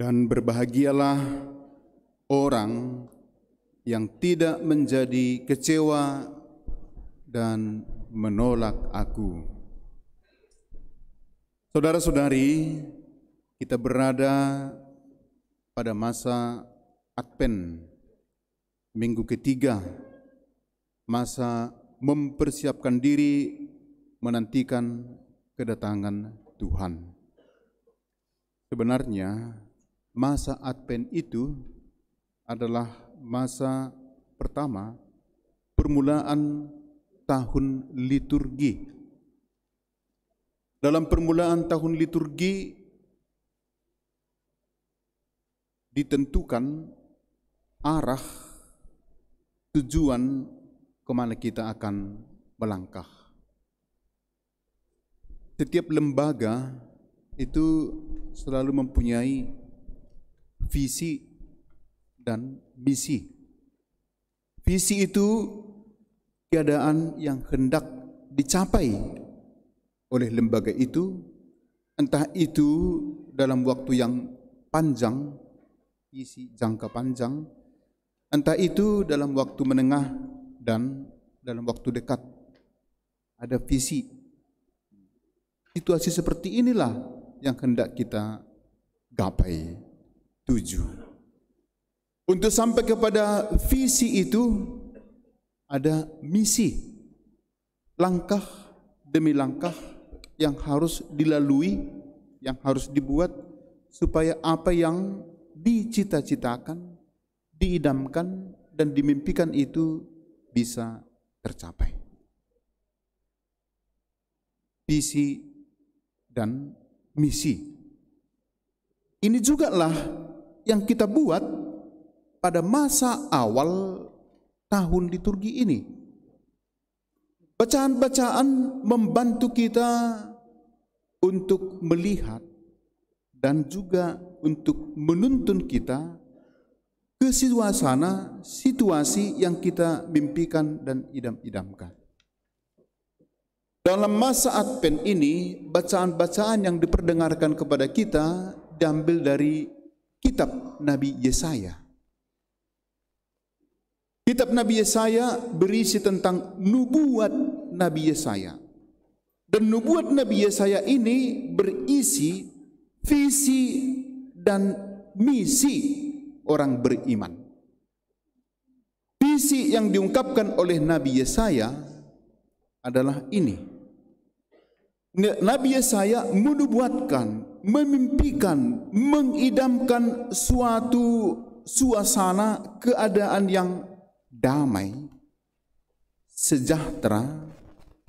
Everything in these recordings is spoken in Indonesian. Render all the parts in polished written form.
Dan berbahagialah orang yang tidak menjadi kecewa dan menolak aku. Saudara-saudari, kita berada pada masa Advent, minggu ketiga, masa mempersiapkan diri menantikan kedatangan Tuhan. Sebenarnya masa Advent itu adalah masa pertama permulaan tahun liturgi. Dalam permulaan tahun liturgi ditentukan arah tujuan kemana kita akan melangkah. Setiap lembaga itu selalu mempunyai visi dan misi. Visi itu keadaan yang hendak dicapai oleh lembaga itu, entah itu dalam waktu yang panjang, visi jangka panjang, entah itu dalam waktu menengah dan dalam waktu dekat. Ada visi. Situasi seperti inilah yang hendak kita gapai, tuju. Untuk sampai kepada visi itu ada misi, langkah demi langkah yang harus dilalui, yang harus dibuat supaya apa yang dicita-citakan, diidamkan dan dimimpikan itu bisa tercapai. Visi dan misi. Ini jugalah yang kita buat pada masa awal tahun liturgi ini. Bacaan-bacaan membantu kita untuk melihat dan juga untuk menuntun kita ke suasana, situasi yang kita mimpikan dan idam-idamkan. Dalam masa Advent ini, bacaan-bacaan yang diperdengarkan kepada kita diambil dari kitab Nabi Yesaya. Kitab Nabi Yesaya berisi tentang nubuat Nabi Yesaya. Dan nubuat Nabi Yesaya ini berisi visi dan misi orang beriman. Visi yang diungkapkan oleh Nabi Yesaya adalah ini. Nabi Yesaya menubuatkan, memimpikan, mengidamkan suatu suasana keadaan yang damai, sejahtera,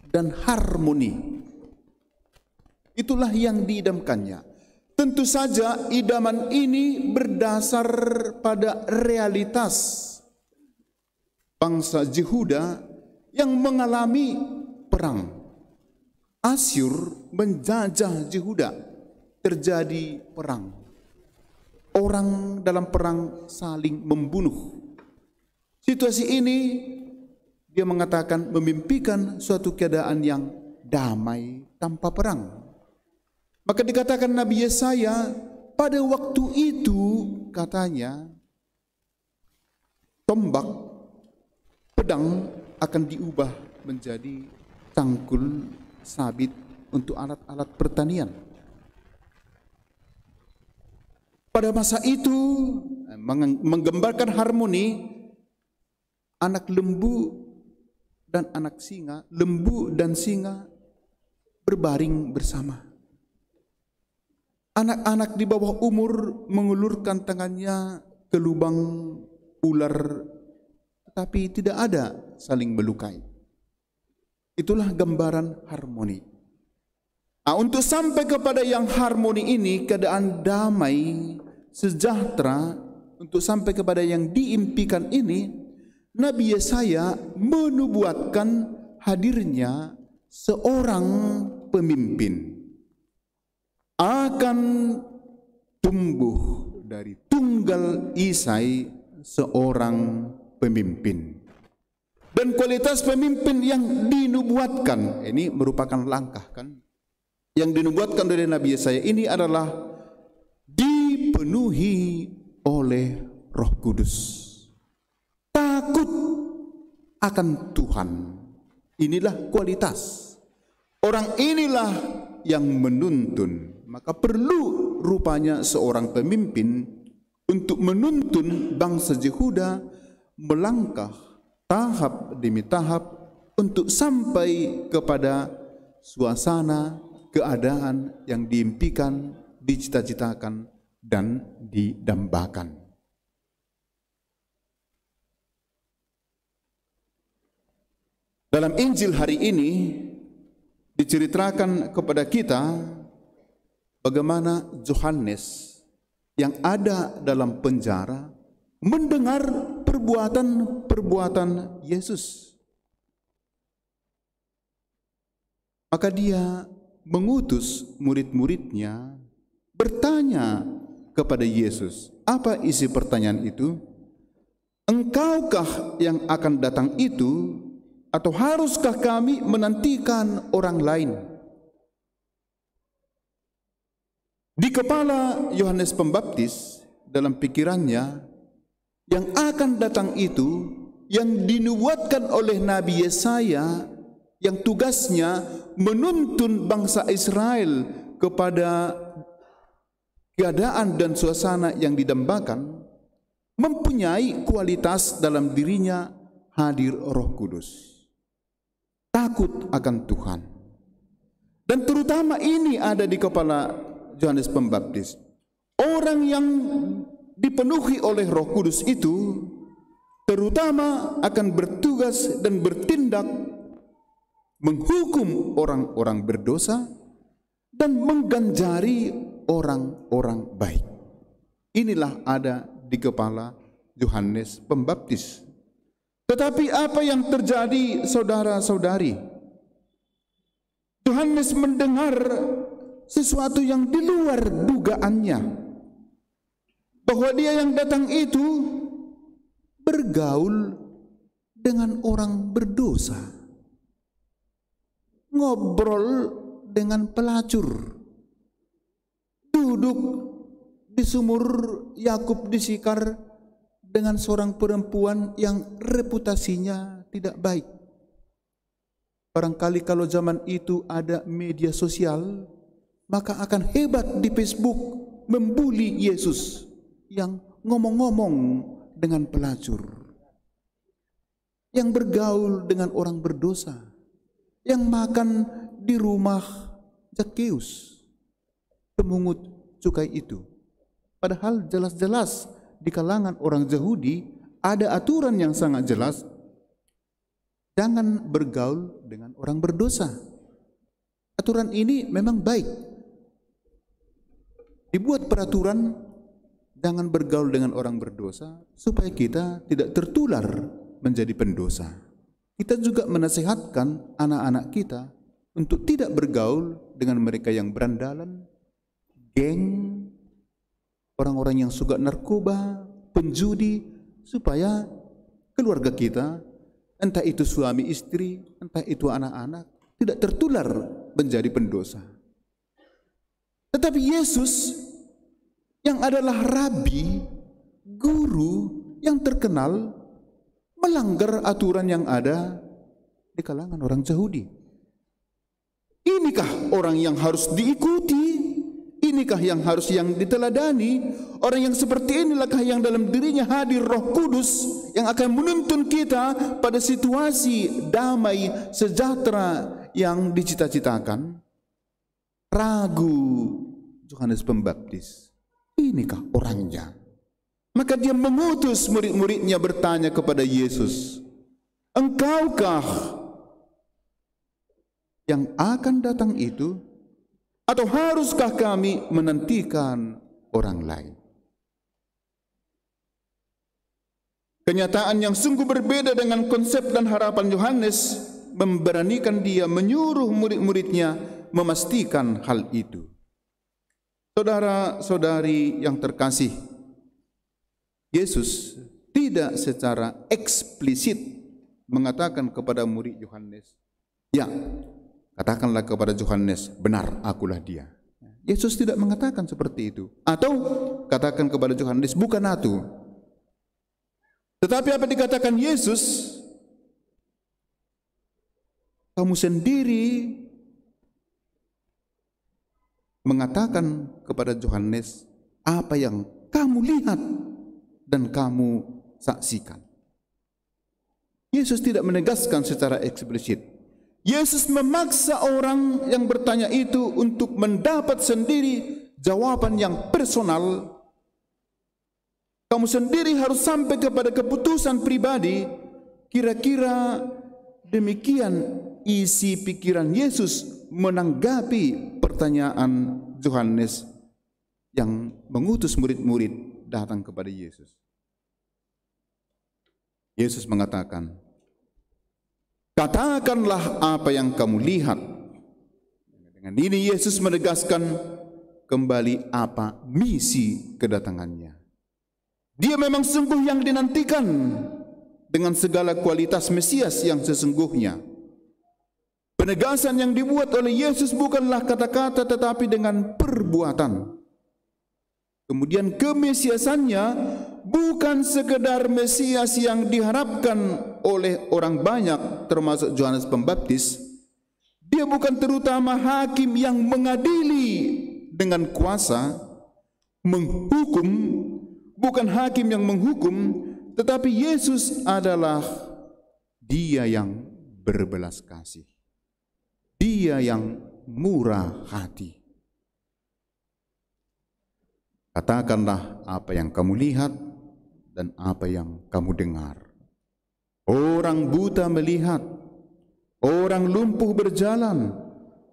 dan harmoni. Itulah yang diidamkannya. Tentu saja idaman ini berdasar pada realitas bangsa Yehuda yang mengalami perang. Asyur menjajah Yehuda, terjadi perang. Orang dalam perang saling membunuh. Situasi ini dia mengatakan memimpikan suatu keadaan yang damai tanpa perang. Maka dikatakan Nabi Yesaya pada waktu itu katanya tombak pedang akan diubah menjadi cangkul sabit untuk alat-alat pertanian. Pada masa itu menggambarkan harmoni anak lembu dan anak singa, lembu dan singa berbaring bersama. Anak-anak di bawah umur mengulurkan tangannya ke lubang ular, tetapi tidak ada saling melukai. Itulah gambaran harmoni. Nah, untuk sampai kepada yang harmoni ini, keadaan damai, sejahtera, untuk sampai kepada yang diimpikan ini, Nabi Yesaya menubuatkan hadirnya seorang pemimpin akan tumbuh dari tunggal Isai seorang pemimpin. Dan kualitas pemimpin yang dinubuatkan ini merupakan langkah kan? Yang dinubuatkan oleh Nabi Yesaya ini adalah dipenuhi oleh Roh Kudus. Takut akan Tuhan. Inilah kualitas. Orang inilah yang menuntun. Maka perlu rupanya seorang pemimpin untuk menuntun bangsa Yehuda melangkah tahap demi tahap untuk sampai kepada suasana keadaan yang diimpikan, dicita-citakan, dan didambakan. Dalam Injil hari ini diceritakan kepada kita bagaimana Yohanes yang ada dalam penjara mendengar perbuatan-perbuatan Yesus. Maka dia mengutus murid-muridnya bertanya kepada Yesus. Apa isi pertanyaan itu? Engkaukah yang akan datang itu, atau haruskah kami menantikan orang lain? Di kepala Yohanes Pembaptis, dalam pikirannya, yang akan datang itu, yang dinubuatkan oleh Nabi Yesaya, yang tugasnya menuntun bangsa Israel kepada keadaan dan suasana yang didambakan, mempunyai kualitas dalam dirinya hadir Roh Kudus. Takut akan Tuhan. Dan terutama ini ada di kepala Yohanes Pembaptis. Orang yang dipenuhi oleh Roh Kudus itu terutama akan bertugas dan bertindak menghukum orang-orang berdosa dan mengganjari orang-orang baik. Inilah ada di kepala Yohanes Pembaptis. Tetapi apa yang terjadi, saudara-saudari? Yohanes mendengar sesuatu yang di luar dugaannya, bahwa dia yang datang itu bergaul dengan orang berdosa, ngobrol dengan pelacur, duduk di sumur Yakub di Sikar dengan seorang perempuan yang reputasinya tidak baik. Barangkali kalau zaman itu ada media sosial, maka akan hebat di Facebook membuli Yesus yang ngomong-ngomong dengan pelacur, yang bergaul dengan orang berdosa, yang makan di rumah Zakheus, pemungut cukai itu. Padahal jelas-jelas di kalangan orang Yahudi ada aturan yang sangat jelas, jangan bergaul dengan orang berdosa. Aturan ini memang baik. Dibuat peraturan jangan bergaul dengan orang berdosa supaya kita tidak tertular menjadi pendosa. Kita juga menasihatkan anak-anak kita untuk tidak bergaul dengan mereka yang berandalan, geng, orang-orang yang suka narkoba, penjudi, supaya keluarga kita, entah itu suami istri, entah itu anak-anak, tidak tertular menjadi pendosa. Tetapi Yesus yang adalah rabi, guru yang terkenal, melanggar aturan yang ada di kalangan orang Yahudi. Inikah orang yang harus diikuti? Inikah yang harus yang diteladani? Orang yang seperti inilahkah yang dalam dirinya hadir Roh Kudus yang akan menuntun kita pada situasi damai sejahtera yang dicita-citakan? Ragu Yohanes Pembaptis. Inikah orangnya? Maka dia mengutus murid-muridnya bertanya kepada Yesus, engkaukah yang akan datang itu, atau haruskah kami menantikan orang lain? Kenyataan yang sungguh berbeda dengan konsep dan harapan Yohanes memberanikan dia menyuruh murid-muridnya memastikan hal itu. Saudara-saudari yang terkasih, Yesus tidak secara eksplisit mengatakan kepada murid Yohanes, ya, katakanlah kepada Yohanes, benar akulah dia. Yesus tidak mengatakan seperti itu. Atau katakan kepada Yohanes, bukan aku. Tetapi apa dikatakan Yesus? Kamu sendiri mengatakan kepada Yohanes apa yang kamu lihat dan kamu saksikan. Yesus tidak menegaskan secara eksplisit. Yesus memaksa orang yang bertanya itu untuk mendapat sendiri jawaban yang personal. Kamu sendiri harus sampai kepada keputusan pribadi. Kira-kira demikian isi pikiran Yesus menanggapi pertanyaan Yohanes yang mengutus murid-murid datang kepada Yesus. Yesus mengatakan, katakanlah apa yang kamu lihat. Dengan ini Yesus menegaskan kembali apa misi kedatangannya. Dia memang sungguh yang dinantikan dengan segala kualitas Mesias yang sesungguhnya. Penegasan yang dibuat oleh Yesus bukanlah kata-kata tetapi dengan perbuatan. Kemudian kemesiasannya bukan sekedar Mesias yang diharapkan oleh orang banyak termasuk Yohanes Pembaptis. Dia bukan terutama hakim yang mengadili dengan kuasa, menghukum, bukan hakim yang menghukum, tetapi Yesus adalah Dia yang berbelas kasih. Dia yang murah hati. Katakanlah apa yang kamu lihat dan apa yang kamu dengar. Orang buta melihat, orang lumpuh berjalan,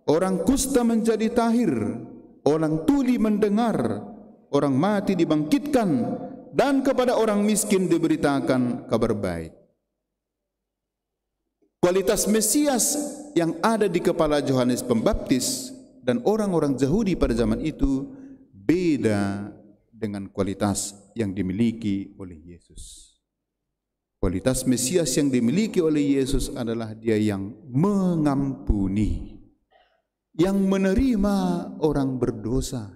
orang kusta menjadi tahir, orang tuli mendengar, orang mati dibangkitkan, dan kepada orang miskin diberitakan kabar baik. Kualitas Mesias yang ada di kepala Yohanes Pembaptis dan orang-orang Yahudi pada zaman itu beda dengan kualitas yang dimiliki oleh Yesus. Kualitas Mesias yang dimiliki oleh Yesus adalah Dia yang mengampuni, yang menerima orang berdosa,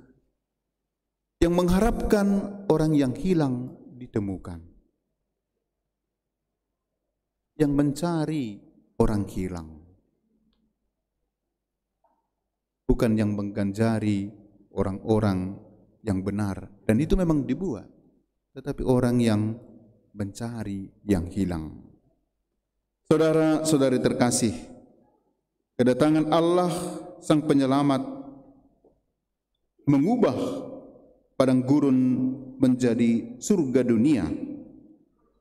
yang mengharapkan orang yang hilang ditemukan, yang mencari orang hilang, bukan yang mengganjari orang-orang yang benar, dan itu memang dibuat, tetapi orang yang mencari yang hilang. Saudara-saudari terkasih, kedatangan Allah Sang Penyelamat mengubah padang gurun menjadi surga dunia.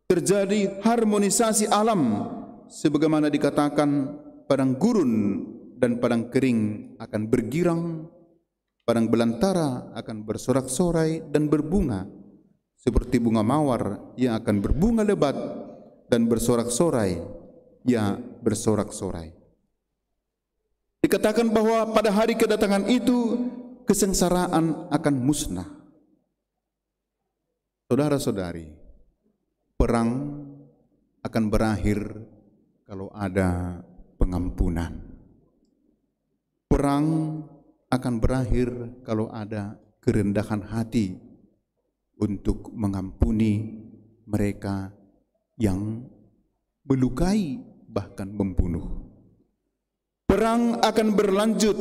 Terjadi harmonisasi alam, sebagaimana dikatakan padang gurun dan padang kering akan bergirang, padang belantara akan bersorak-sorai dan berbunga, seperti bunga mawar yang akan berbunga lebat dan bersorak-sorai, ya bersorak-sorai. Dikatakan bahwa pada hari kedatangan itu kesengsaraan akan musnah. Saudara-saudari, perang akan berakhir kalau ada pengampunan. Perang akan berakhir kalau ada kerendahan hati untuk mengampuni mereka yang melukai bahkan membunuh. Perang akan berlanjut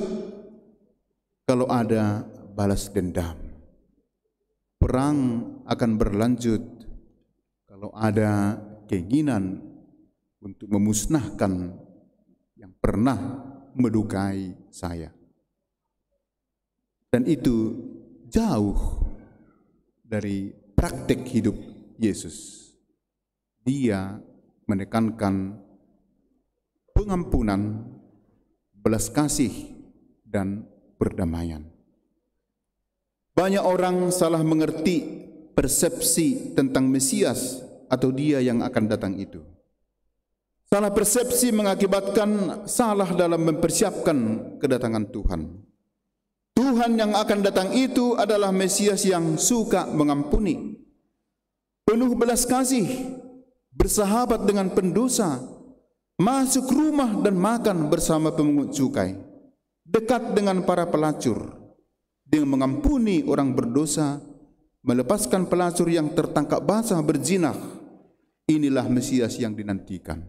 kalau ada balas dendam. Perang akan berlanjut kalau ada keinginan untuk memusnahkan yang pernah melukai saya. Dan itu jauh dari praktek hidup Yesus. Dia menekankan pengampunan, belas kasih, dan perdamaian. Banyak orang salah mengerti persepsi tentang Mesias atau Dia yang akan datang itu. Salah persepsi mengakibatkan salah dalam mempersiapkan kedatangan Tuhan. Tuhan yang akan datang itu adalah Mesias yang suka mengampuni, penuh belas kasih, bersahabat dengan pendosa, masuk rumah dan makan bersama pemungut cukai, dekat dengan para pelacur, dengan mengampuni orang berdosa, melepaskan pelacur yang tertangkap basah berzina. Inilah Mesias yang dinantikan.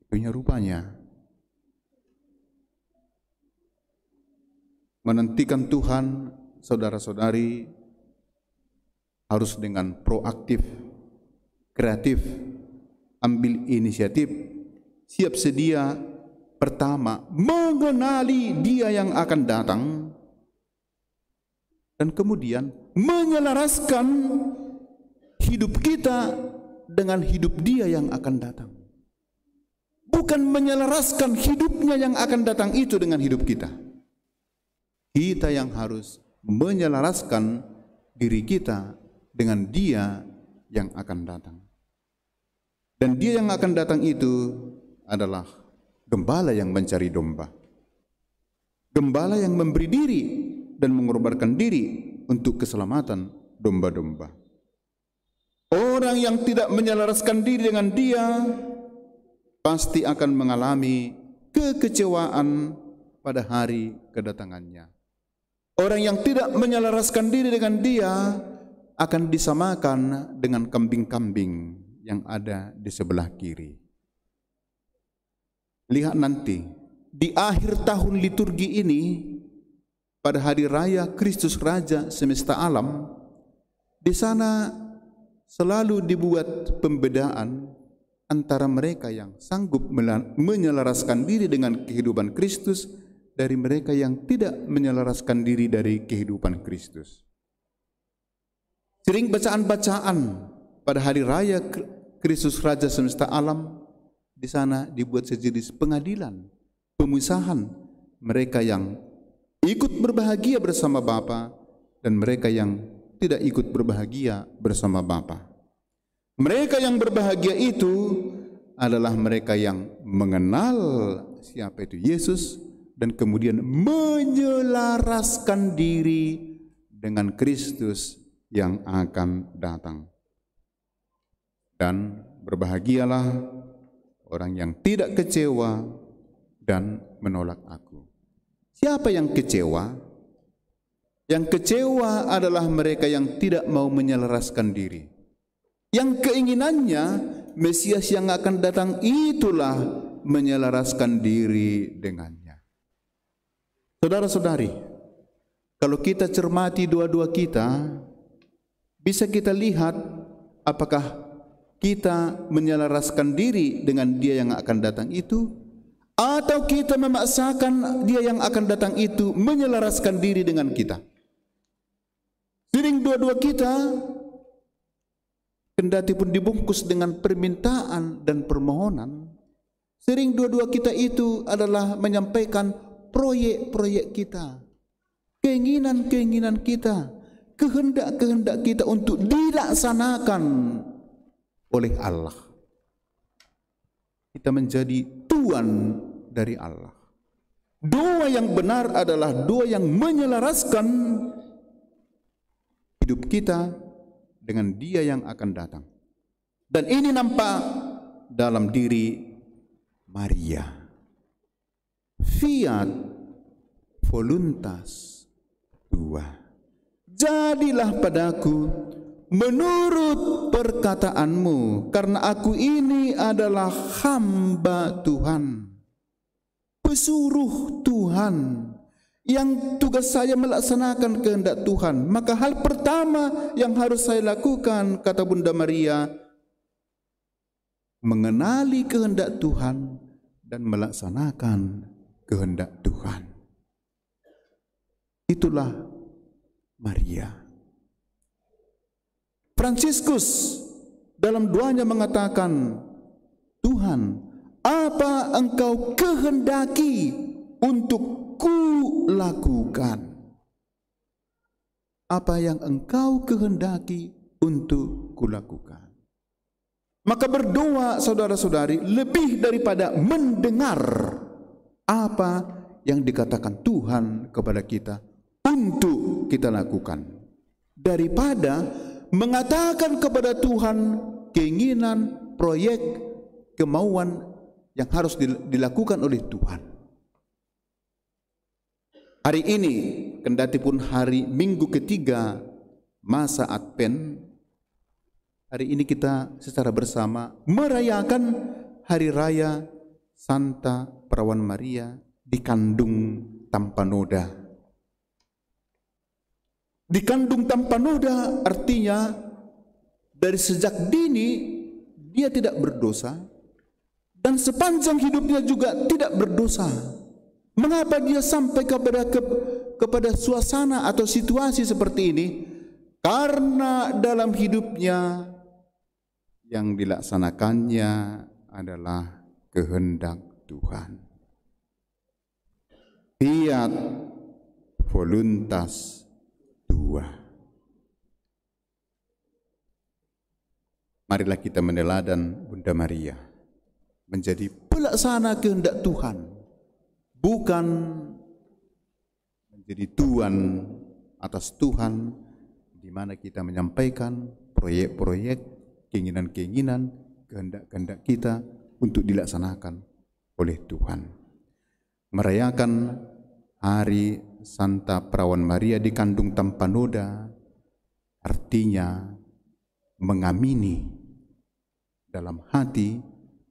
Punya rupanya menantikan Tuhan, saudara-saudari, harus dengan proaktif, kreatif, ambil inisiatif, siap sedia. Pertama, mengenali Dia yang akan datang, dan kemudian menyelaraskan hidup kita dengan hidup Dia yang akan datang. Bukan menyelaraskan hidupnya yang akan datang itu dengan hidup kita. Kita yang harus menyelaraskan diri kita dengan Dia yang akan datang. Dan Dia yang akan datang itu adalah gembala yang mencari domba. Gembala yang memberi diri dan mengorbankan diri untuk keselamatan domba-domba. Orang yang tidak menyelaraskan diri dengan Dia pasti akan mengalami kekecewaan pada hari kedatangannya. Orang yang tidak menyelaraskan diri dengan Dia akan disamakan dengan kambing-kambing yang ada di sebelah kiri. Lihat nanti di akhir tahun liturgi ini, pada hari raya Kristus Raja semesta alam, di sana selalu dibuat pembedaan antara mereka yang sanggup menyelaraskan diri dengan kehidupan Kristus dari mereka yang tidak menyelaraskan diri dari kehidupan Kristus. Sering bacaan-bacaan pada hari raya Kristus Raja semesta alam, di sana dibuat sejenis pengadilan, pemisahan mereka yang ikut berbahagia bersama Bapa dan mereka yang tidak ikut berbahagia bersama Bapa. Mereka yang berbahagia itu adalah mereka yang mengenal siapa itu Yesus dan kemudian menyelaraskan diri dengan Kristus yang akan datang. Dan berbahagialah orang yang tidak kecewa dan menolak aku. Siapa yang kecewa? Yang kecewa adalah mereka yang tidak mau menyelaraskan diri. Yang keinginannya Mesias yang akan datang itulah menyelaraskan diri dengannya. Saudara-saudari, kalau kita cermati dua-dua kita, bisa kita lihat apakah kita menyelaraskan diri dengan Dia yang akan datang itu, atau kita memaksakan Dia yang akan datang itu menyelaraskan diri dengan kita. Sering dua-dua kita, kendati pun dibungkus dengan permintaan dan permohonan, sering dua-dua kita itu adalah menyampaikan proyek-proyek kita, keinginan-keinginan kita, kehendak-kehendak kita untuk dilaksanakan oleh Allah. Kita menjadi tuan dari Allah. Doa yang benar adalah doa yang menyelaraskan hidup kita dengan Dia yang akan datang. Dan ini nampak dalam diri Maria. Fiat voluntas tua. Jadilah padaku menurut perkataanmu, karena aku ini adalah hamba Tuhan, pesuruh Tuhan, yang tugas saya melaksanakan kehendak Tuhan. Maka hal pertama yang harus saya lakukan, kata Bunda Maria, mengenali kehendak Tuhan dan melaksanakan kehendak Tuhan. Itulah Maria. Fransiskus dalam doanya mengatakan, Tuhan, apa Engkau kehendaki untuk kulakukan? Apa yang Engkau kehendaki untuk kulakukan? Maka berdoa, saudara-saudari, lebih daripada mendengar apa yang dikatakan Tuhan kepada kita untuk kita lakukan, daripada mengatakan kepada Tuhan keinginan, proyek, kemauan yang harus dilakukan oleh Tuhan. Hari ini, kendati pun hari Minggu ketiga masa Advent, hari ini kita secara bersama merayakan Hari Raya Santa Perawan Maria dikandung tanpa noda. Dikandung tanpa noda artinya dari sejak dini dia tidak berdosa dan sepanjang hidupnya juga tidak berdosa. Mengapa dia sampai kepada suasana atau situasi seperti ini? Karena dalam hidupnya yang dilaksanakannya adalah kehendak Tuhan. Fiat voluntas tua. Marilah kita meneladan Bunda Maria menjadi pelaksana kehendak Tuhan, bukan menjadi tuan atas Tuhan, di mana kita menyampaikan proyek-proyek, keinginan-keinginan, kehendak-kehendak kita untuk dilaksanakan oleh Tuhan. Merayakan Hari Santa Perawan Maria dikandung tanpa noda artinya mengamini dalam hati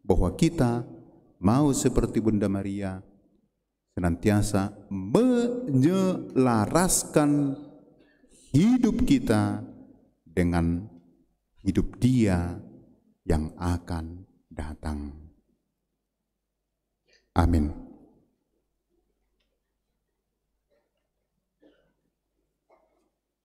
bahwa kita mau seperti Bunda Maria senantiasa menyelaraskan hidup kita dengan hidup Dia yang akan datang. Amin.